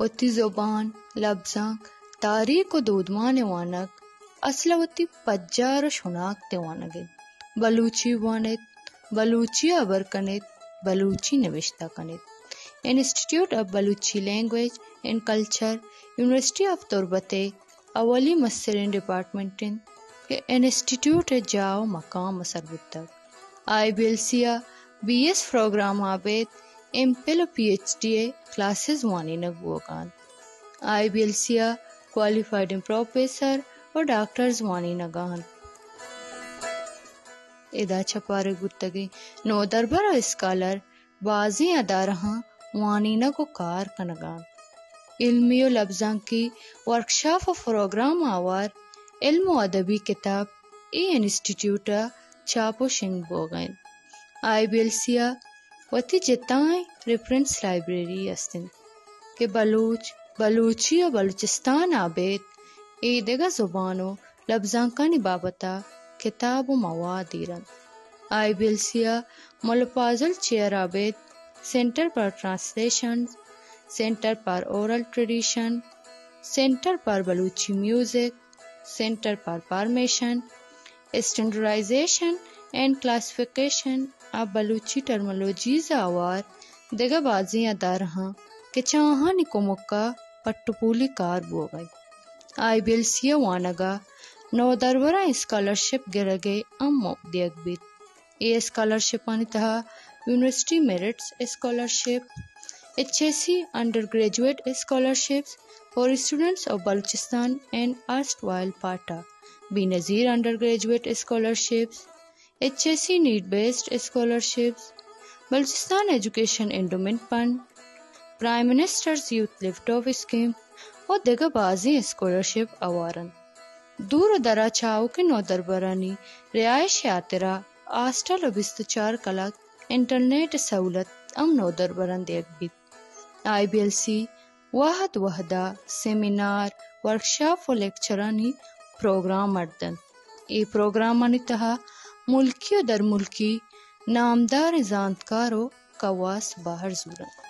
وتی زبان لفظاں تاریخ و دودمان وانک اصلا وتی پجار و شناخت وانگید بلوچی وانت بلوچی ابر کنت بلوچی نوشتہ کنت institute of Balochi language and culture university of تربتے اولی مسترین ڈپارٹمنٹن کے انسٹیٹیوٹ جاؤ مقام مسربتک IBLC BS پروگرام آبید MPhil و PhD کلاسز وانی نگوگان IBLC qualified پروفیسر و ڈاکٹرز وانی نگان ادا چھپارے گتگی نو دربر اسکالر بازی ادارہاں وانی نگو کار کنگان علمی و لفظاں کی ورکشاپ و پروگرام آوار علم و ادبی کتاب انسٹیٹیوٹ چھاپ و شنگ بوگین IBLC وتی جتائیں ریفرنس لائبریری استن کہ بلوچی و بلوچستان آبید دیگا زبان و لفظاں کا نبابتا کتاب و مواد دیرن IBLC ملپازل چیئر آبید centre for translation centre for oral tradition centre for Balochi music centre for formation standardisation and classification of Balochi terminologies آوار دیگا بازی ادارہاں کہ چاہاں نکمکا پٹپولی کار بوگئی IBLC وانگا نو درورہ اسکالرشپ گرگے ام دیگ بیت اسکالرشپ آنی تہا university merits scholarship HSC undergraduate scholarships for students of Balochistan and erstwhile Pata, Benazir undergraduate scholarships, HSC need-based scholarships, Balochistan Education Endowment Fund, Prime Minister's Youth Lift-Off Scheme اور دیگر بازی scholarship اوارن دور درا چاو کے نو دربرانی رہائش یاترا ہاسٹل و 24 clock internet سہولت ام نو دربران دیکھ بیت IBLC واحد وحدہ سیمینار ورکشاپ و لیکچرانی پروگرام مردن پروگرامانی تہا ملکی و در ملکی نامدار زانتکارو کواس باہر زورن